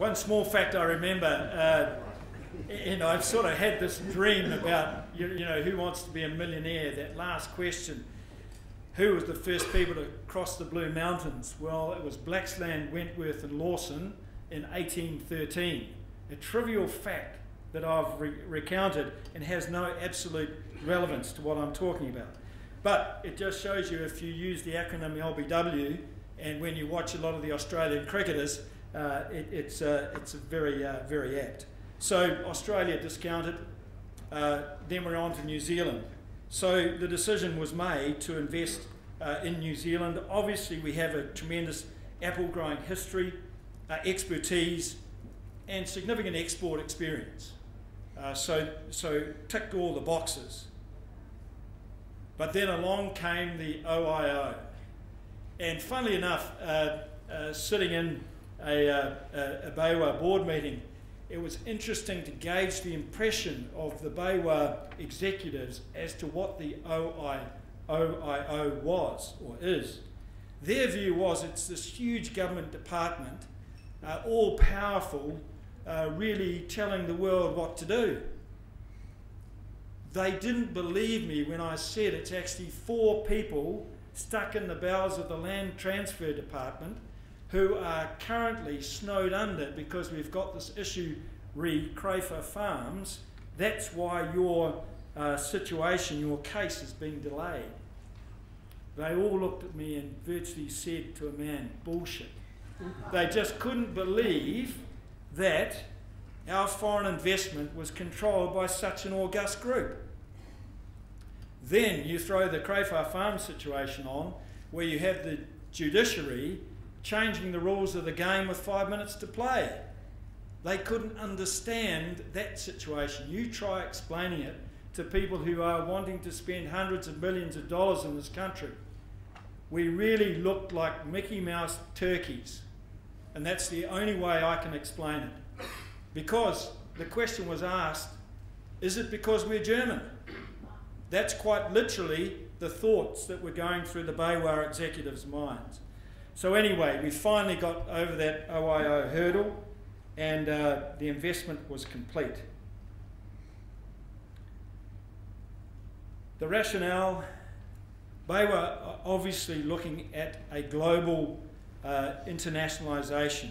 One small fact I remember, I've sort of had this dream about, who wants to be a millionaire, that last question. Who was the first people to cross the Blue Mountains? Well, it was Blaxland, Wentworth and Lawson in 1813. A trivial fact that I've recounted and has no absolute relevance to what I'm talking about. But it just shows you, if you use the acronym LBW, and when you watch a lot of the Australian cricketers, it's very, very apt. So Australia discounted, then we're on to New Zealand. So the decision was made to invest in New Zealand. Obviously we have a tremendous apple growing history, expertise and significant export experience. So ticked all the boxes. But then along came the OIO. And funnily enough, sitting in a BayWa board meeting, it was interesting to gauge the impression of the BayWa executives as to what the OIO was or is. Their view was it's this huge government department, all powerful, really telling the world what to do. They didn't believe me when I said it's actually 4 people stuck in the bowels of the Land Transfer Department who are currently snowed under because we've got this issue re Crayford Farms. That's why your situation, your case has been delayed. They all looked at me and virtually said to a man, bullshit. They just couldn't believe that our foreign investment was controlled by such an august group. Then you throw the Crayford Farms situation on, where you have the judiciary changing the rules of the game with 5 minutes to play. They couldn't understand that situation. You try explaining it to people who are wanting to spend hundreds of millions of dollars in this country. We really looked like Mickey Mouse turkeys, and that's the only way I can explain it. Because the question was asked, is it because we're German? That's quite literally the thoughts that were going through the BayWa executives' minds. So anyway, we finally got over that OIO hurdle, and the investment was complete. The rationale, BayWa obviously looking at a global internationalisation,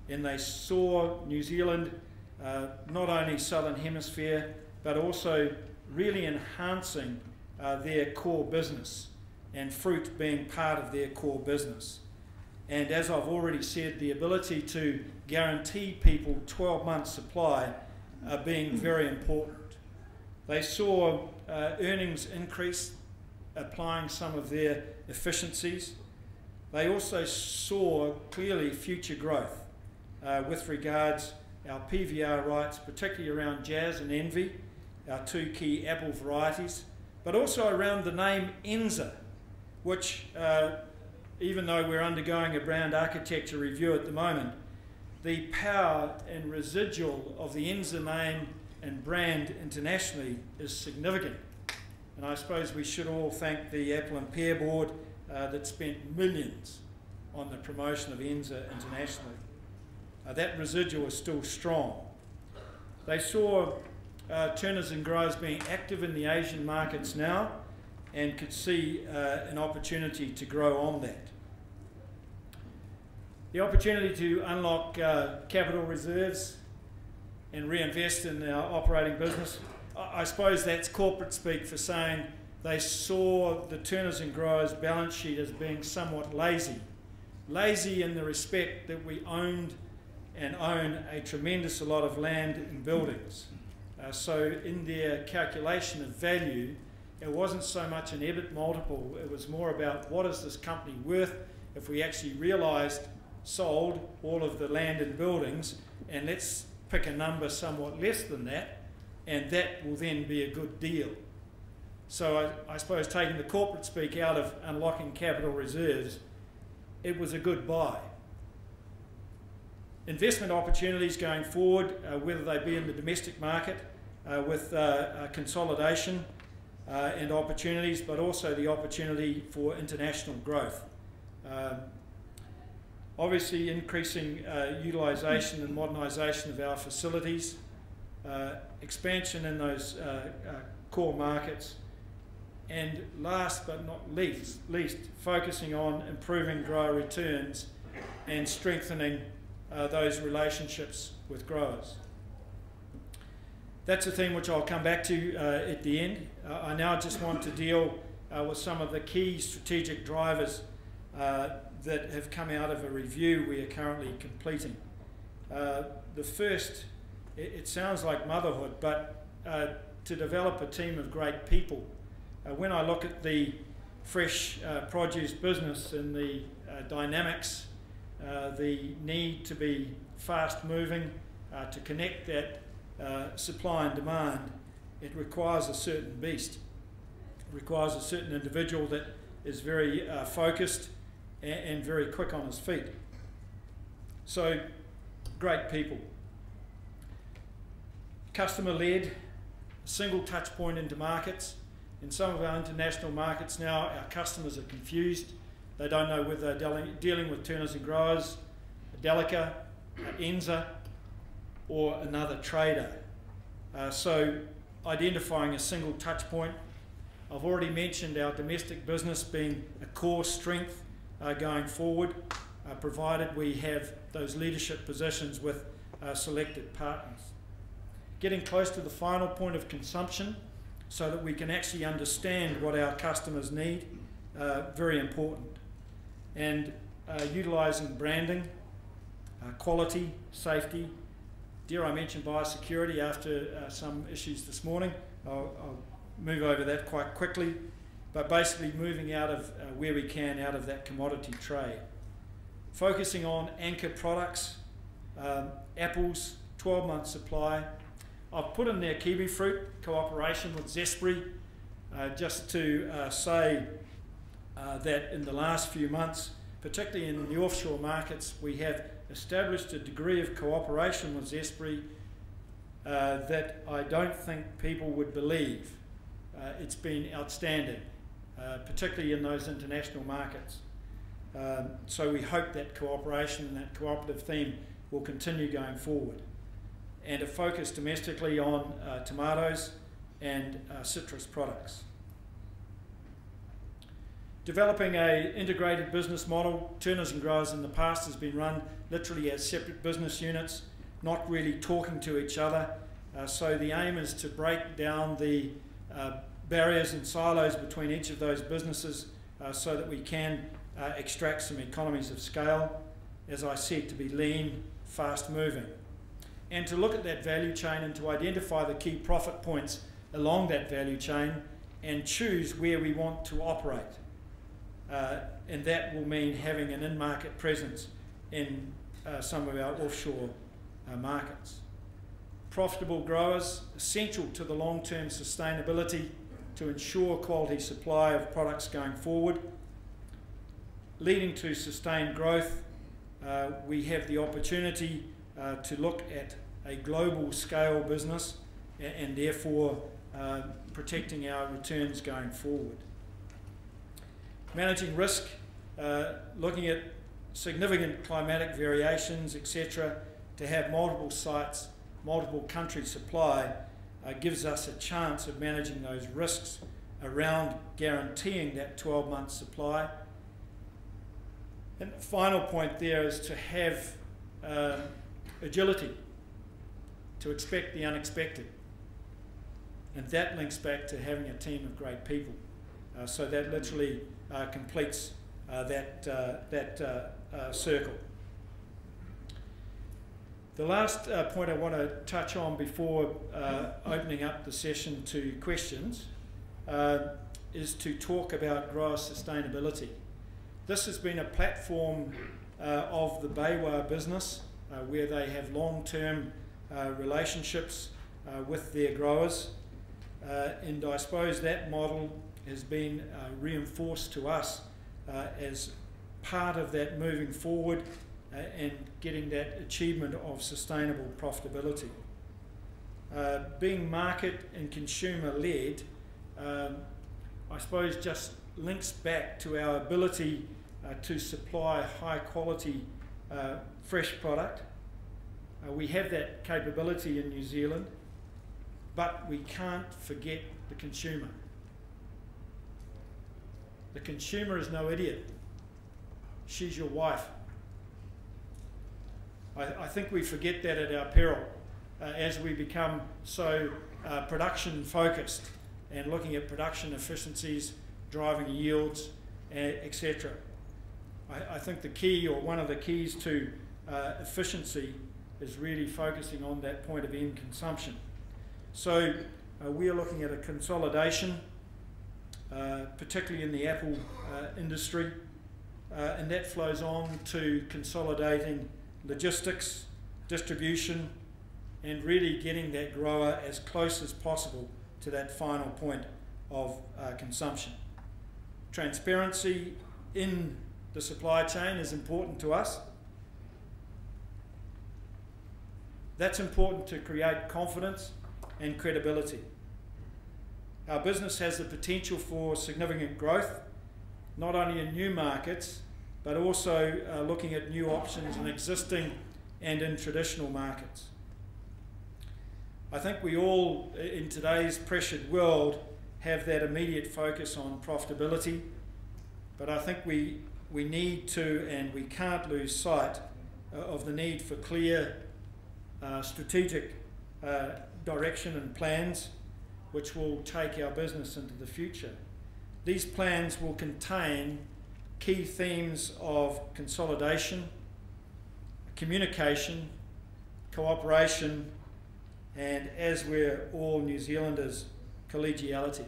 and they saw New Zealand, not only Southern Hemisphere, but also really enhancing their core business, and fruit being part of their core business. And as I've already said, the ability to guarantee people 12 months supply being very important. They saw earnings increase, applying some of their efficiencies. They also saw clearly future growth with regards our PVR rights, particularly around Jazz and Envy, our 2 key apple varieties, but also around the name Enza, which even though we're undergoing a brand architecture review at the moment, the power and residual of the Enza name and brand internationally is significant. And I suppose we should all thank the Apple and Pear Board that spent millions on the promotion of Enza internationally. That residual is still strong. They saw Turners and Growers being active in the Asian markets now, and could see an opportunity to grow on that. The opportunity to unlock capital reserves and reinvest in our operating business, I suppose that's corporate speak for saying they saw the Turners and Growers balance sheet as being somewhat lazy. Lazy in the respect that we owned and own a tremendous lot of land and buildings. So in their calculation of value, it wasn't so much an EBIT multiple, it was more about what is this company worth if we actually realised, sold all of the land and buildings, and let's pick a number somewhat less than that, and that will then be a good deal. So I suppose taking the corporate speak out of unlocking capital reserves, it was a good buy. Investment opportunities going forward, whether they be in the domestic market with consolidation and opportunities, but also the opportunity for international growth. Obviously increasing utilisation and modernisation of our facilities, expansion in those core markets, and last but not least, focusing on improving grower returns and strengthening those relationships with growers. That's a theme which I'll come back to at the end. I now just want to deal with some of the key strategic drivers that have come out of a review we are currently completing. The first, it sounds like motherhood, but to develop a team of great people. When I look at the fresh produce business and the dynamics, the need to be fast moving, to connect that supply and demand, it requires a certain beast. It requires a certain individual that is very focused and very quick on his feet. So, great people. Customer-led, single touch point into markets. In some of our international markets now, our customers are confused. They don't know whether they're dealing with Turners and Growers, a Delica, an Enza, or another trader. So identifying a single touch point. I've already mentioned our domestic business being a core strength going forward, provided we have those leadership positions with selected partners. Getting close to the final point of consumption so that we can actually understand what our customers need, very important. And utilising branding, quality, safety, dare I mention biosecurity after some issues this morning. I'll move over that quite quickly, but basically moving out of where we can out of that commodity trade. Focusing on anchor products, apples, 12-month supply. I've put in there kiwi fruit, cooperation with Zespri, just to say that in the last few months, particularly in the offshore markets, we have established a degree of cooperation with Zespri that I don't think people would believe. It's been outstanding, particularly in those international markets. So we hope that cooperation and that cooperative theme will continue going forward. And a focus domestically on tomatoes and citrus products. Developing an integrated business model. Turners and Growers in the past has been run literally as separate business units, not really talking to each other. So the aim is to break down the barriers and silos between each of those businesses so that we can extract some economies of scale, as I said, to be lean, fast moving. And to look at that value chain and to identify the key profit points along that value chain and choose where we want to operate. And that will mean having an in-market presence in some of our offshore markets. Profitable growers, essential to the long-term sustainability to ensure quality supply of products going forward. Leading to sustained growth, we have the opportunity to look at a global scale business and therefore protecting our returns going forward. Managing risk, looking at significant climatic variations, etc., to have multiple sites, multiple country supply gives us a chance of managing those risks around guaranteeing that 12-month supply. And the final point there is to have agility, to expect the unexpected. And that links back to having a team of great people. So that literally completes that circle. The last point I want to touch on before opening up the session to questions is to talk about grower sustainability. This has been a platform of the Baywa business where they have long-term relationships with their growers, and I suppose that model has been reinforced to us as part of that moving forward and getting that achievement of sustainable profitability. Being market and consumer-led, I suppose just links back to our ability to supply high-quality fresh product. We have that capability in New Zealand, but we can't forget the consumer. The consumer is no idiot. She's your wife. I think we forget that at our peril as we become so production focused and looking at production efficiencies, driving yields, etc. I think the key, or one of the keys to efficiency, is really focusing on that point of end consumption. So we are looking at a consolidation, particularly in the apple industry, and that flows on to consolidating logistics, distribution, and really getting that grower as close as possible to that final point of consumption. Transparency in the supply chain is important to us. That's important to create confidence and credibility. Our business has the potential for significant growth, not only in new markets, but also looking at new options in existing and in traditional markets. I think we all, in today's pressured world, have that immediate focus on profitability, but I think we need to, and we can't lose sight of the need for clear strategic direction and plans which will take our business into the future. These plans will contain key themes of consolidation, communication, cooperation, and, as we're all New Zealanders, collegiality.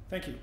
Thank you.